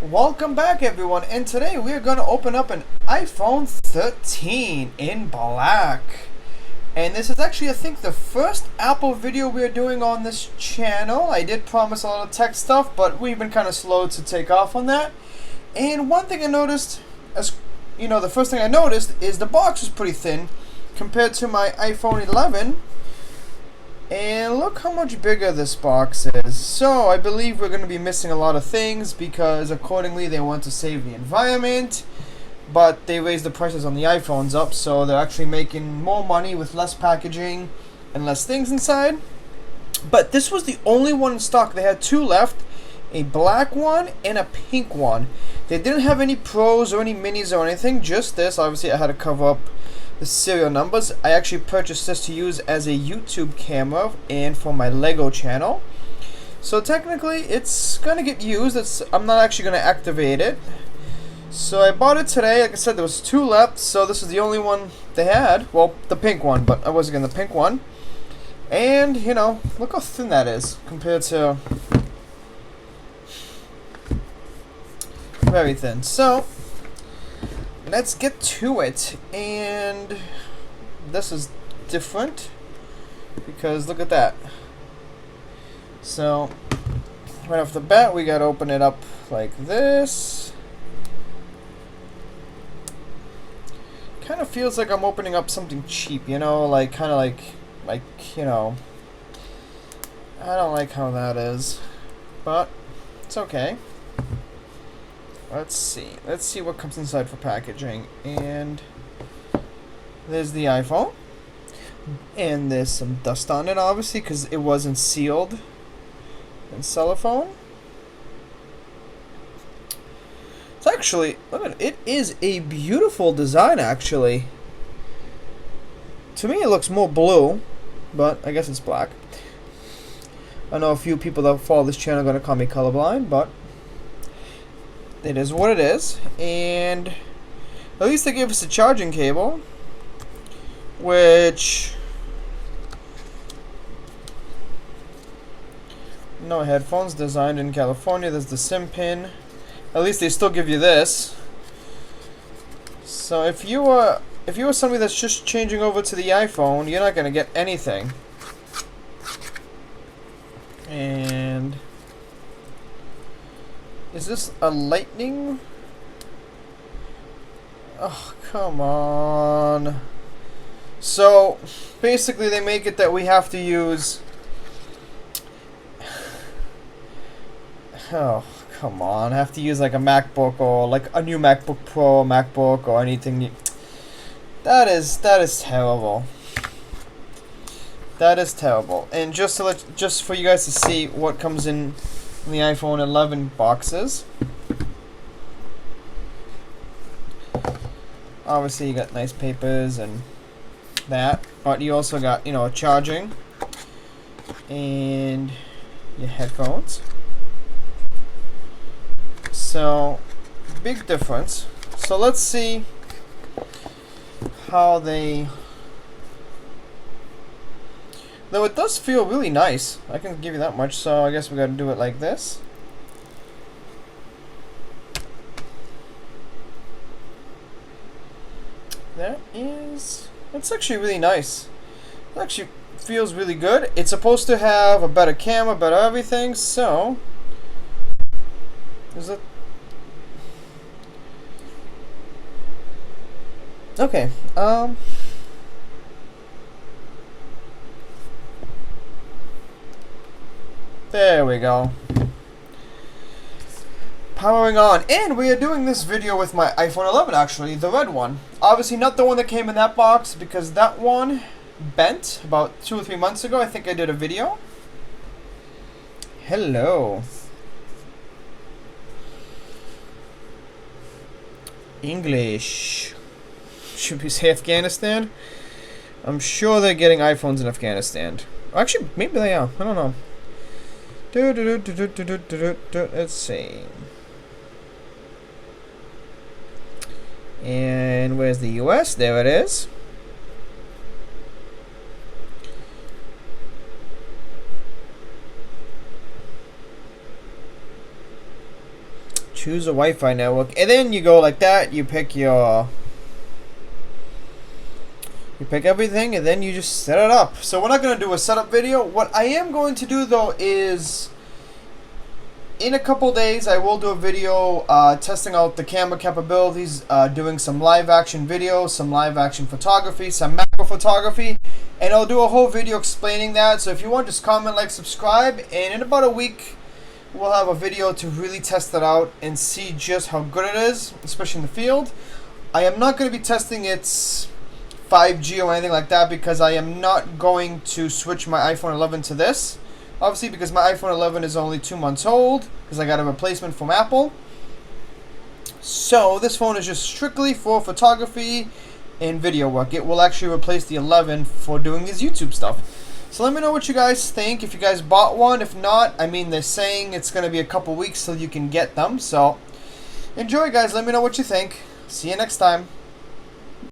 Welcome back, everyone, and today we are going to open up an iPhone 13 in black. And this is actually, I think, the first Apple video we are doing on this channel. I did promise a lot of tech stuff, but we've been kind of slow to take off on that. And one thing I noticed, the first thing I noticed is the box is pretty thin compared to my iPhone 11. And look how much bigger this box is. So I believe we're going to be missing a lot of things because accordingly they want to save the environment. But they raised the prices on the iPhones up, so they're actually making more money with less packaging and less things inside. But this was the only one in stock. They had two left, a black one and a pink one. They didn't have any Pros or any Minis or anything, just this. Obviously I had to cover up the serial numbers. I actually purchased this to use as a YouTube camera and for my Lego channel. So technically it's gonna get used. I'm not actually gonna activate it. So I bought it today. Like I said, there was two left, so this is the only one they had. Well, the pink one, but I wasn't getting the pink one. And, look how thin that is compared to... very thin. So let's get to it. And this is different because look at that. So right off the bat we gotta open it up like this. Kind of feels like I'm opening up something cheap, like kind of like I don't like how that is, but it's okay. Let's see what comes inside for packaging. And there's the iPhone. And there's some dust on it, obviously, because it wasn't sealed in cellophane. It's actually, look at it. It is a beautiful design, actually. To me, it looks more blue, but I guess it's black. I know a few people that follow this channel are going to call me colorblind, but it is what it is. And at least they gave us a charging cable, which no headphones, designed in California. There's the SIM pin. At least they still give you this. So if you are somebody that's just changing over to the iPhone, you're not gonna get anything. And is this a lightning? Oh, come on. So, basically they make it that we have to use... oh, come on. I have to use like a MacBook or like a new MacBook Pro, MacBook or anything. That is terrible. That is terrible. And just for you guys to see what comes in the iPhone 11 boxes. Obviously you got nice papers and that, but you also got, charging and your headphones. So big difference. So let's see how they... though it does feel really nice, I can give you that much, so I guess we gotta do it like this. It's actually really nice. It actually feels really good. It's supposed to have a better camera, better everything, so... is it... okay, there we go. Powering on, and we are doing this video with my iPhone 11, actually, the red one. Obviously not the one that came in that box, because that one bent about 2 or 3 months ago. I think I did a video. Hello. English. Should we say Afghanistan? I'm sure they're getting iPhones in Afghanistan. Actually, maybe they are. I don't know. Let's see. And where's the US? There it is. choose a Wi-Fi network, and then you go like that. You pick everything, and then you just set it up. So we're not going to do a setup video. What I am going to do though is, in a couple days, I will do a video testing out the camera capabilities, doing some live action videos, some live action photography, some macro photography, and I'll do a whole video explaining that. So if you want, just comment, like, subscribe, and in about a week we'll have a video to really test it out and see just how good it is, especially in the field. I am not going to be testing its 5G or anything like that, because I am not going to switch my iPhone 11 to this. Obviously, because my iPhone 11 is only 2 months old, because I got a replacement from Apple. So this phone is just strictly for photography and video work. It will actually replace the 11 for doing his YouTube stuff. So let me know what you guys think. If you guys bought one, if not, I mean, they're saying it's going to be a couple weeks till you can get them. So enjoy, guys. Let me know what you think. See you next time.